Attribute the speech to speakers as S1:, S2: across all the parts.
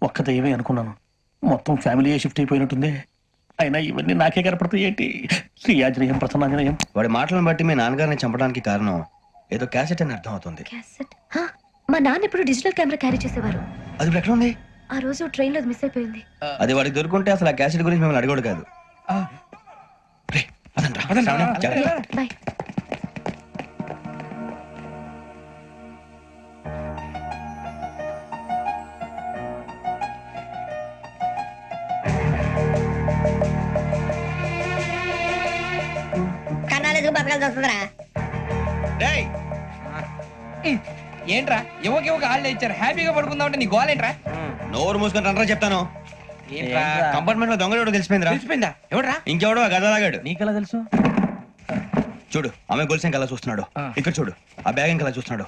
S1: ఒక్క దయ్యమే అనుకున్నాను, మొత్తం ఫ్యామిలీ షిఫ్ట్ అయిపోయినట్టుంది. అయినా ఇవన్నీ నాకే కనపడతాయి ఏంటి? శ్రీ ఆంజనేయం ప్రసన్నాంజనేయం.
S2: వాడి మాటలను బట్టి మీ నాన్నగారిని చంపడానికి కారణం ఏదో క్యాసెట్ అని అర్థం అవుతుంది.
S3: క్యాసెట్? హా, మా నాన్న ఇప్పుడు డిజిటల్ కెమెరా క్యారీ చేసేవారు.
S2: అది ఇప్పుడు ఎక్కడ ఉంది?
S3: ఆ రోజు ట్రైన్ లో మిస్ అయిపోయింది.
S2: అది వాడికి దొరుకుంటే అసలు ఆ క్యాసెట్ గురించి మిమ్మల్ని అడగడు కాదు. రేయ్, పదండ్రా. జాగ్రత్త.
S3: బాయ్.
S4: కన్నాలేసుకు బతకాల్సి వస్తుందిరా.
S2: రేయ్,
S5: ఏంట్రా యువక హాలిడే ఇచ్చారు, హ్యాపీగా పడుకుందాం అంటే నీ గోలేంట్రా?
S2: నోరు మూసుకొని రండ్రా చెప్తాను.
S5: ఏంట్రా
S2: కంపార్ట్మెంట్ లో దొంగడు తెలిసిపోయిందిరా.
S5: తెలిసిపోయిందా? ఎవడ్రా?
S2: ఇంకెవడో గదలాగాడు.
S1: నీకెలా తెలుసు?
S2: చూడు, ఆమె గొలుసు ఇంకలా చూస్తున్నాడు. ఇక్కడ చూడు, ఆ బ్యాగ్ ఇంకలా చూస్తున్నాడు.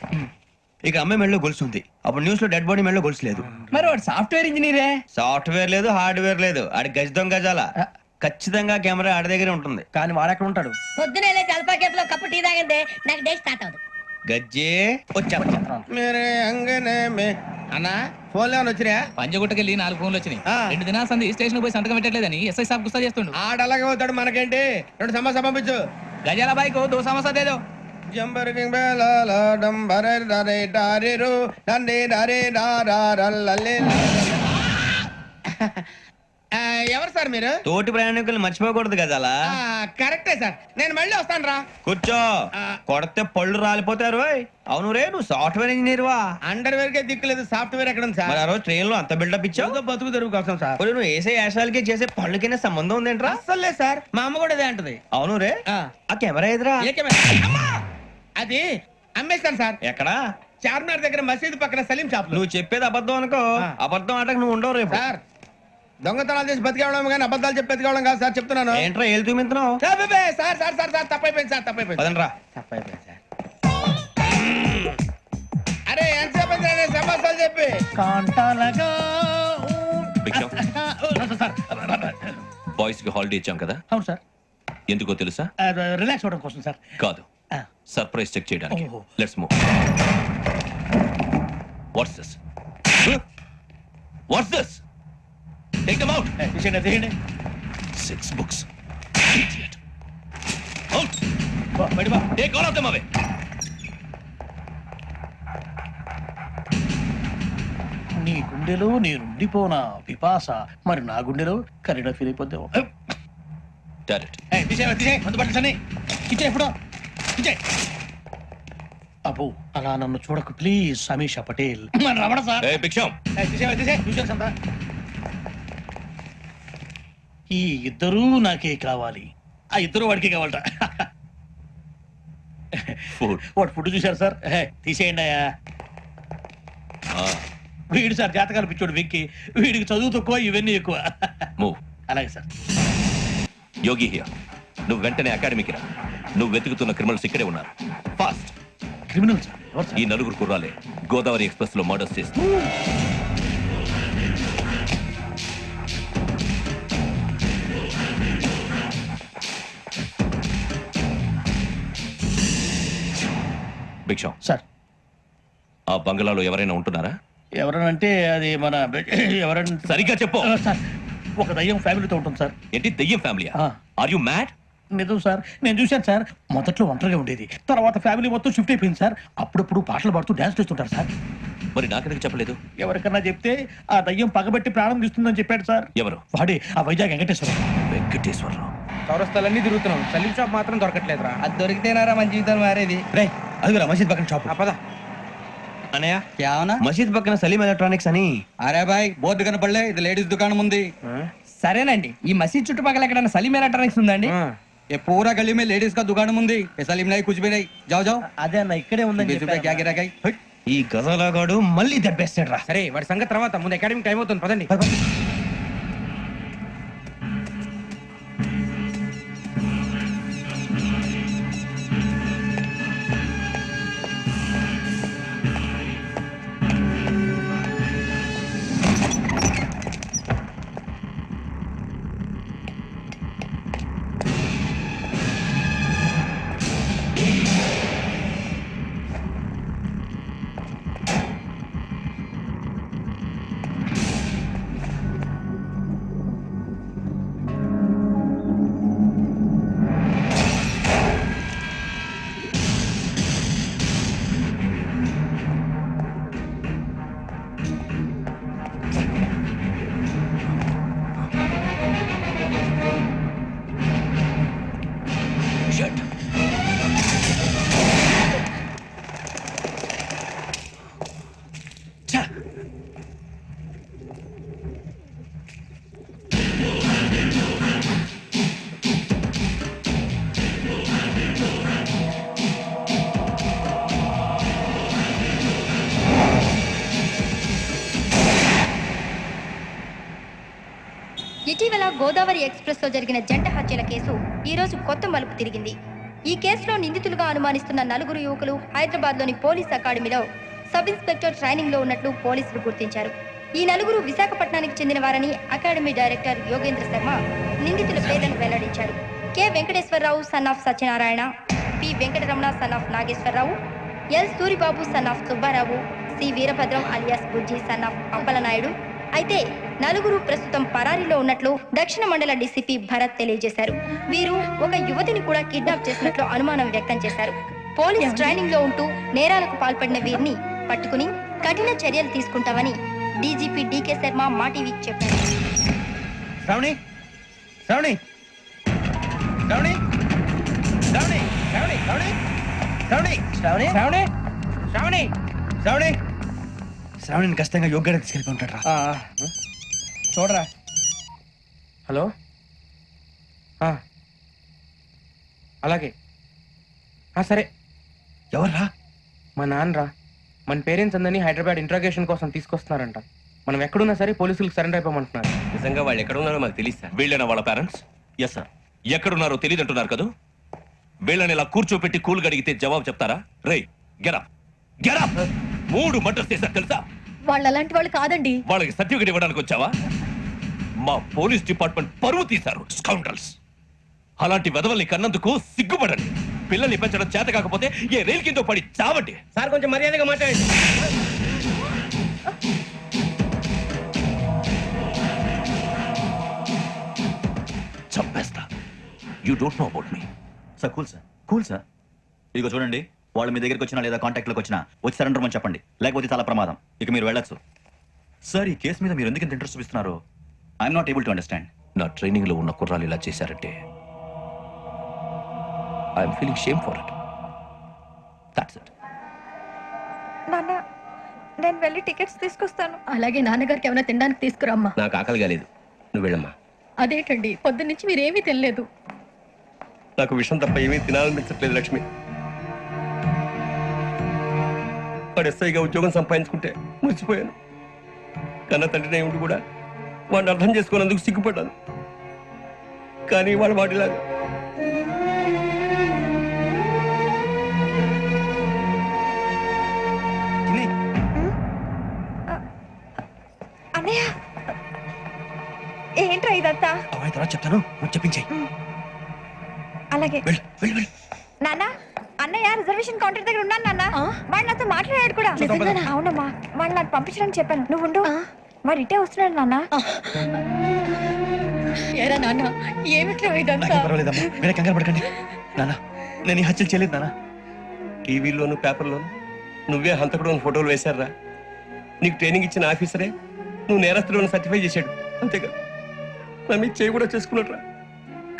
S2: ఇక అమ్మాయి మెడలో గొలుసు ఉంది. అప్పుడు న్యూస్ లో డెడ్ బాడీ మెడలో గొలుసు లేదు.
S5: మరి వాడు సాఫ్ట్వేర్ ఇంజనీరే.
S2: సాఫ్ట్వేర్ లేదు, హార్డ్వేర్ లేదు. ఆడి గజ దొంగ గజాల. ఖచ్చితంగా కెమెరా ఆడి దగ్గరే ఉంటుంది.
S1: కానీ వాడెక్కడ ఉంటాడు?
S4: పొద్దునే లేచి అల్పా కేఫ్లో కప్పు టీ తాగిందే నాకు డే స్టార్ట్ అవుతుంది.
S2: గజ్జే వచ్చా.
S6: అన్నా ఫోన్లో వచ్చినా
S5: పంజగుట్టకెళ్ళి 4 ఫోన్లు వచ్చినాయి. 2 దినాల సంది స్టేషన్ పోయి సంతకం పెట్టలేదని ఎస్ఐ సాబ్ గుస్తా చేస్తుండు.
S6: ఆడలాగే పోతాడు, మనకేంటి? 2 సమస్య పంపించు.
S5: గజాల బైక్ 2 సమస్య దేదో.
S6: ఎవరు సార్ మీరు?
S2: తోటి ప్రయాణికులు మర్చిపోకూడదు గజాల.
S6: కరెక్టే సార్, నేను మళ్ళీ వస్తాను రా.
S2: కూర్చో, కొడితే పళ్ళు రాలిపోతారు. అవును రే, నువ్వు సాఫ్ట్వేర్ ఇంజనీర్ వా?
S6: అండర్వేర్ కే దిక్కులేదు, సాఫ్ట్వేర్ ఎక్కడ ఉంది సార్?
S2: మరి ఆ రోజు ట్రైన్ లో అంత బిల్డప్ ఇచ్చావు.
S6: బతుకు తెరుగు కోసం సార్.
S2: మరి నువ్వు వేసే యాశాలకి చేసే పళ్ళకైనా సంబంధం ఉందేంట్రా?
S6: అస్సలు లేదు సార్, మా అమ్మ కూడా అదే అంటది.
S2: అవును రే, ఆ కెమెరా ఎదురా?
S6: ఏ కెమెరా? అమ్మా! అది అమ్మేస్తాను సార్.
S2: ఎక్కడా?
S6: చార్మినార్ దగ్గర మసీదు పక్కన సలీం షాప్ లో.
S2: నువ్వు చెప్పేది అబద్ధం అనుకో. అబద్ధం ఆటకు నువ్వు ఉండవు రేపు.
S6: సార్, దొంగతనాలు చేసి బతికేవడం కానీ అబద్ధాలు చెప్పి బతికేవడం కాదు సార్, చెప్తున్నాను.
S2: ఏంట్రా ఏళ్ళు చూపించినావు?
S6: Sir sir sir sir sir తప్పైపోయింది సార్, తప్పైపోయింది.
S2: పదండ్రా.
S6: తప్పైపోయింది సార్. అరే ఎంతసేపు సమాసాలు చెప్పి
S1: కాంటాలగా
S7: బాయ్స్ కి హాలిడే ఇచ్చాం కదా?
S1: అవును సార్.
S7: ఎందుకో తెలుసా?
S1: రిలాక్స్ అవ్వడం కోసం సార్.
S7: కాదు, సర్ప్రైజ్ చెక్ చేయడానికి.
S1: ఓహో.
S7: Let's move. What's this? What's this? Take them out.
S1: తీయండి.
S7: 6 books. Idiot. Out.
S1: బయట బా.
S7: Take all of them away.
S1: నీ గుండెలో నేనుండిపోనా పిపాస, మరి నా గుండెలో కరీడా ఫీల్ అయిపోద్దాం.
S7: Direct.
S1: అబ్బో, అలా నన్ను చూడకు please. Sameesha Patel Ramana sir.
S7: Hey, Big Sham.
S1: ఈ ఇద్దరూ నాకే కావాలి, ఆ ఇద్దరు వాడికే కావాలట.
S7: Food.
S1: వాడు ఫుడ్ చూశారు సార్. తీసేయండి అయ్యా. వీడు సార్ జాతకాలు పిచ్చోడు వెక్కి, వీడికి చదువు తక్కువ, ఇవన్నీ ఎక్కువ.
S7: Move.
S1: అలాగే సార్.
S7: Yogi here. నువ్వు వెంటనే అకాడమీకి రా. నువ్వు వెతుకుతున్న క్రిమినల్స్ ఇక్కడే ఉన్నారు. ఫాస్ట్.
S1: Criminal sir? ఎవరు సార్?
S7: ఈ 4 కుర్రాలే గోదావరి ఎక్స్ప్రెస్ లో మర్డర్స్ చేస్తారు. భిక్షం
S1: సార్,
S7: ఆ బంగ్లాలో ఎవరైనా ఉంటున్నారా?
S1: ఎవరనంటే అది మన ఎవరంటే
S7: సరిగ్గా చెప్పు.
S1: సార్, ఒక దయ్యం ఫ్యామిలీతో ఉంటుంది సార్.
S7: ఏంటి దెయ్యం ఫ్యామిలీయా? Are you mad?
S1: నిజం సార్, నేను చూశాను సార్. మొదట్లో ఒంటరిగా ఉండేది, తర్వాత ఫ్యామిలీ మొత్తం షిఫ్ట్ అయిపోయింది సార్. అప్పుడప్పుడు పాటలు పాడుతూ డాన్స్ చేస్తుంటారు సార్.
S7: మరి నాకెందుకు చెప్పలేదు?
S1: ఎవరికన్నా చెప్తే ఆ దయ్యం పగబెట్టి ప్రాణం తీస్తుందని చెప్పాడు సార్.
S7: ఎవరు?
S1: వాడే, ఆ వైజాగ్ వెంకటేశ్వరరావు.
S7: వెంకటేశ్వరరావు.
S5: చౌరస్తాలన్నీ తిరుగుతున్నాం, సలీం షాప్ మాత్రం దొరకట్లేదురా. అది దొరికితేనారా మన జీవితం మారేది.
S2: రే, అదిగురా మసీద్ పక్కన షాప్.
S5: పదా.
S2: అనయ్య,
S8: क्या होना?
S2: మసీద్ పక్కన సలీం ఎలక్ట్రానిక్స్ అని.
S8: अरे भाई बहुत కనపడలే, ఇది లేడీస్ దుకాణం ఉంది.
S5: సరేనండి, ఈ మసీద్ చుట్టుపక్కల ఎక్కడైనా సలీం ఎలక్ట్రానిక్స్ ఉందండి?
S8: ये पूरा गली में लेडीज का दुकान मुंदी, ये सलीम नहीं कुछ भी नहीं. जाओ जाओ.
S1: అదే అన్న, ఇక్కడే ఉందని
S8: 20 रुपए क्या गिरा गई?
S2: ఈ గజలాగాడు మళ్ళీ దెబ్బేస్తాడు రా.
S5: సరే, వాడి సంగతి తర్వాత, ముందు అకాడమిక్ టైం అవుతుంది, పదండి.
S9: ఇటీవల గోదావరి ఎక్స్ప్రెస్ లో జరిగిన జంట హత్యల కేసు ఈ రోజు కొత్త మలుపు తిరిగింది. ఈ కేసులో నిందితులుగా అనుమానిస్తున్న 4 యువకులు హైదరాబాద్ లోని పోలీస్ అకాడమీలో సబ్ ఇన్స్పెక్టర్ ట్రైనింగ్ లో ఉన్నట్లు పోలీసులు గుర్తించారు. ఈ 4 విశాఖపట్నానికి చెందిన వారని అకాడమీ డైరెక్టర్ యోగేంద్ర శర్మ నిందితుల పేర్లను వెల్లడించారు. K Venkateswara Rao son of Satyanarayana, P Venkataramana son of Nageswara Rao, L Suribabu son of Subba Rao, C Veerabhadram alias Bujji son of Appala Naidu. అయితే 4 ప్రస్తుతం పరారీలో ఉన్నట్లు దక్షిణ మండల డీసీపీ భరత్ తెలియజేశారు. వీరు ఒక యువతిని కూడా కిడ్నాప్ చేసినట్లు అనుమానం వ్యక్తం చేశారు. పోలీస్ ట్రైనింగ్ లో ఉంటూ నేరాలకు పాల్పడిన వీరిని పట్టుకుని కఠిన చర్యలు తీసుకుంటామని డీజీపీ డీకే శర్మ మా టీవీకి చెప్పారు.
S2: శ్రావణి శ్రావణి శ్రావణి శ్రావణి శ్రావణి శ్రావణి శ్రావణి
S5: శ్రావణి శ్రావణి శ్రావణి
S2: శ్రావణి శ్రావణిని ఖచ్చితంగా యోగ్యంగా తీసుకెళ్ళి ఉంటాడు రా.
S5: చూడరా. హలో అలాగే సరే.
S2: ఎవర్రా?
S5: మా నాన్నరా. మన పేరెంట్స్ అందరినీ హైదరాబాద్ ఇంట్రాగేషన్ కోసం తీసుకొస్తున్నారంట. మనం ఎక్కడున్నా సరే పోలీసులకు సరెండర్ అయిపోమంటున్నారు.
S7: నిజంగా వాళ్ళు ఎక్కడ ఉన్నారో మాకు తెలియదు సార్. వీళ్ళైన వాళ్ళ పేరెంట్స్? Yes sir. ఎక్కడున్నారో తెలియదు అంటున్నారు కదా. వీళ్ళని ఇలా కూర్చోపెట్టి కూల్ గడిగితే జవాబు చెప్తారా? రేయ్ గెటప్ గెటప్. 3 మర్డర్స్ చేశారు తెలుసా?
S3: వాళ్ళు అలాంటి వాళ్ళు కాదండి.
S7: వాళ్ళకి సర్టిఫికేట్ ఇవ్వడానికి వచ్చావా? మా పోలీస్ డిపార్ట్మెంట్ పరువు తీశారు స్కౌండ్రల్స్. అలాంటి వెధవల్ని కన్నందుకు సిగ్గుపడండి. పిల్లల్ని పెంచడం చేత కాకపోతే ఏ రైలు కింద పడి చావండి.
S5: సార్ కొంచెం మర్యాదగా మాట్లాడండి.
S7: చంపేస్తా. You don't know about me.
S10: Sir cool sir. ఇదిగో చూడండి, వాళ్ళు మీ దగ్గరికి వచ్చినా లేదా కాంటాక్ట్లోకి వచ్చినా వచ్చి సరెండర్ అని చెప్పండి, లేకపోతే చాలా ప్రమాదం. ఇక మీరు వెళ్ళొచ్చు. సార్, ఈ కేసు మీద మీరు ఎందుకు ఇంత ఇంట్రెస్ట్ చూపిస్తున్నారు? I'm not able to understand.
S7: నా ట్రైనింగ్ లో ఉన్న కుర్రాలు ఇలా చేశారంటే I'm feeling shame for it. That's it.
S9: నాన్న, నేను వెళ్ళి టికెట్స్ తీసుకొస్తాను.
S3: అలాగే నాన్నగారికి ఏమైనా తినడానికి తీసుకురమ్మా.
S7: నాకు ఆకలి కాలేదు, నువ్వు వెళ్ళమ్మా.
S3: అదేంటండి పొద్దున్నుంచి మీరేమీ తినలేదు.
S7: నాకు విషయం తప్ప ఏమీ తినాలనిపించట్లేదు లక్ష్మి. వాడు ఎస్ఐగా ఉద్యోగం సంపాదించుకుంటే మురిసిపోయాను. కన్న తండ్రినే ఉండి కూడా వాడిని అర్థం చేసుకున్నందుకు సిగ్గుపడ్డాను. కానీ వాడు వాడిలాగా
S9: అన్నయ్య, ఏంట్రా ఇదంతా?
S2: అవన్నీ తర్వాత చెప్తాను, నువ్వు చెప్పించాయి.
S9: అలాగే.
S2: వెళ్ళు వెళ్ళు వెళ్ళు.
S9: నాన్న, అన్నయ్య రిజర్వేషన్ కౌంటర్ దగ్గర ఉన్నాను నాన్న. వాడు నాతో మాట్లాడాడు కూడా. అవునమ్మా, వాడు నాకు పంపించడానికి చెప్పాను. నువ్వు ఉండు. వాడు ఇటే వస్తున్నాడు నాన్న.
S3: ఏరా నాన్న, ఏమిట్రా ఇదంతా?
S2: నాకేం పర్వాలేదమ్మా, మీరే కంగారు పడకండి. నాన్న, నేను ఈ హత్యలు చేయలేదు నాన్న. టీవీలోను పేపర్లోను నువ్వే హంతకుడు ఫోటోలు వేశారా? నీకు ట్రైనింగ్ ఇచ్చిన ఆఫీసరే నువ్వు నేరస్తులను సర్టిఫై చేశాడు. అంతేగా నా మీద చేయి కూడా చేసుకున్నట్రా.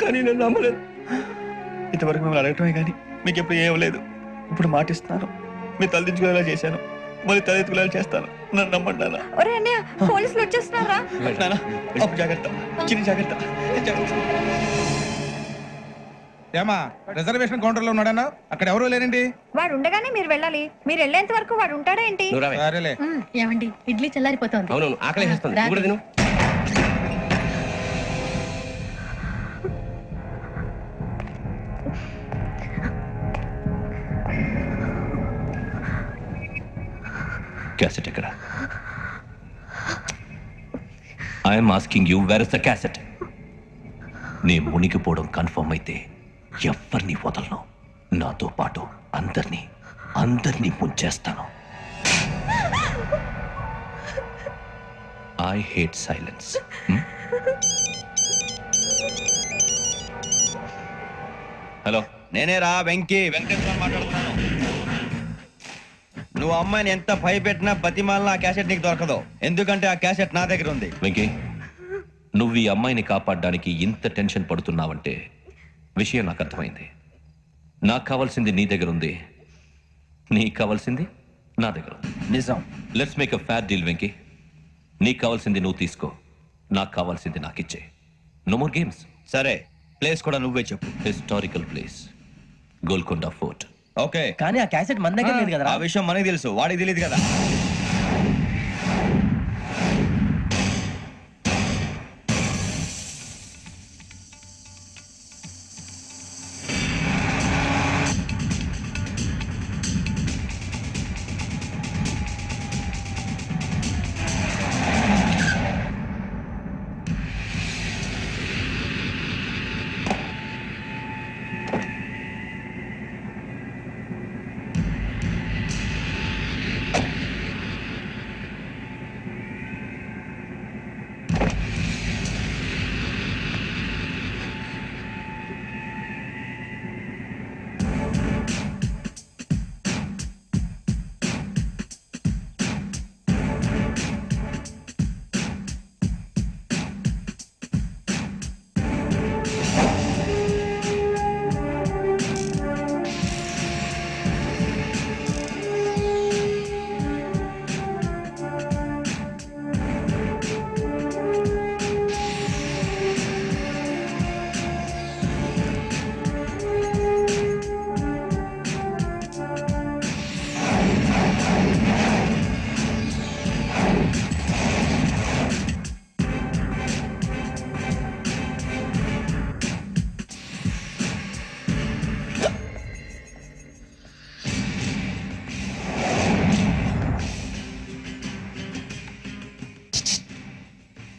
S2: కానీ నేను నమ్మలేదు. ఇంతవరకు మిమ్మల్ని అడగటమే కానీ మీకు ఎప్పుడు ఏమలేదు. ఇప్పుడు మాటిస్తున్నాను, మీరు తలదించుకునేలా చేశాను, మళ్ళీ తలెత్తుకునేలా చేస్తాను. నన్ను నమ్మండి నాన్న.
S9: ఒరే అన్నయ్య, పోలీసులు వచ్చేస్తున్నారా?
S2: నాన్న, అప్పుడు జాగ్రత్త, చిన్న జాగ్రత్త.
S6: ఏమా రిజర్వేషన్ కౌంటర్ లో ఉన్నాడన్నా? అక్కడ ఎవరు లేరండి.
S9: వాడు ఉండగానే మీరు వెళ్ళాలి. మీరు వెళ్ళేంత వరకు వాడు ఉంటాడా ఏంటి?
S6: సరేలే.
S3: ఏమండి, ఇడ్లీ చల్లారిపోతోంది.
S5: అవును, ఆకలి వేస్తుంది.
S3: రా.
S5: నువ్వు కూడా తిను.
S7: క్యాసెట్ ఎక్కడ? I'm asking you, where is the cassette? నీ మునిగిపోవడం కన్ఫర్మ్ అయితే ఎవరిని వదలను. నాతో పాటు అందరినీ ముంచేస్తాను. I hate silence. హలో,
S2: నేనే రా, వెంకటేశ్వర మాట్లాడుతున్నాను. నువ్వు అమ్మాయిని ఎంత భయపెట్టినా బతిమాలినా ఆ క్యాసెట్ నీకు దొరకదు. ఎందుకంటే ఆ క్యాసెట్ నా దగ్గర ఉంది.
S7: వెంకీ, నువ్వు ఈ అమ్మాయిని కాపాడడానికి ఇంత టెన్షన్ పడుతున్నావంటే విషయం నాకు అర్థమైంది. నాకు కావాల్సింది నీ దగ్గర ఉంది, నీకు కావాల్సింది నా దగ్గర ఉంది.
S2: నిజం.
S7: Let's make a fair deal Venky. నీకు కావాల్సింది నువ్వు తీసుకో, నాకు కావాల్సింది నాకు ఇచ్చే. No more games.
S2: సరే, ప్లేస్ కూడా నువ్వే చెప్పు.
S7: Historical place, Golconda fort.
S2: Okay,
S5: కానీ ఆ క్యాసెట్ మన దగ్గర లేదు కదా.
S2: ఆ విషయం మనకి తెలుసు, వాడికి తెలియదు కదా.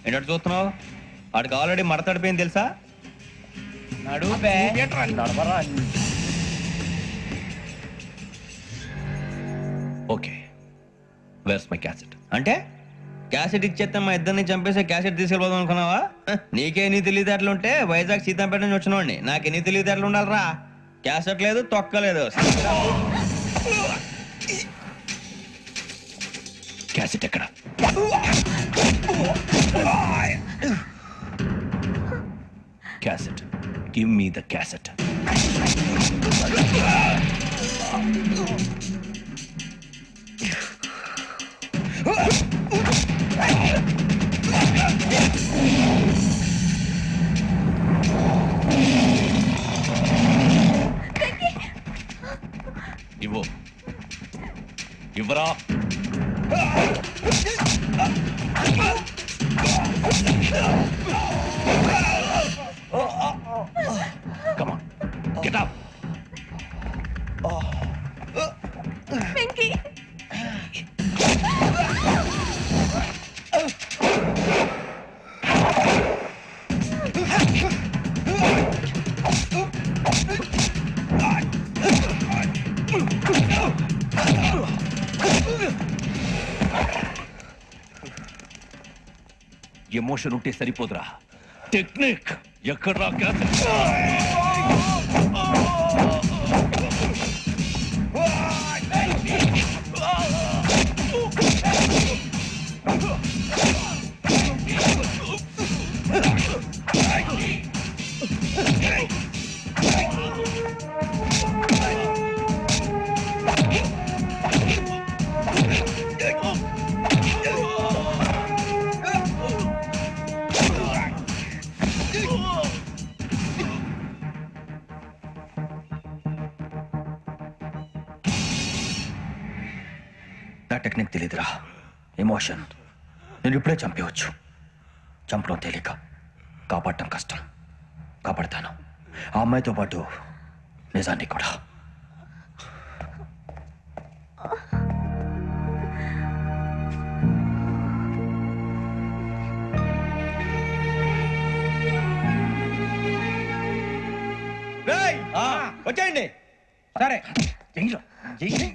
S8: ఏంటంటే చూస్తున్నావు? వాడికి ఆల్రెడీ మడతడిపోయింది తెలుసా?
S7: Okay where's my cassette?
S8: అంటే క్యాసెట్ ఇచ్చేస్తే మా ఇద్దరిని చంపేసి క్యాసెట్ తీసుకెళ్ళిపోదాం అనుకున్నావా? నీకే ఎన్ని తెలివితేటలు ఉంటే వైజాగ్ సీతంపేట నుంచి వచ్చినోడిని నాకు ఎన్ని తెలివితేటలు ఉండాలిరా? క్యాసెట్ లేదు, తొక్కలేదు.
S7: క్యాసెట్ ఎక్కడ? Cassette, give me the cassette. ఇవ్వు, ఇవ్వరా. Come on, get up. Emotion ఉంటే సరిపోదురా, టెక్నిక్ ఎక్కడ్రా? క్యాసెట్
S10: నా టెక్నిక్ తెలీదురా, ఎమోషన్. నేను ఇప్పుడే చంపేయచ్చు. చంపడం తేలిక, కాపాడటం కష్టం. కాపాడతాను, ఆ అమ్మాయితో పాటు నిజాన్ని కూడా.
S8: వచ్చేయండి.
S1: సరే, జైలు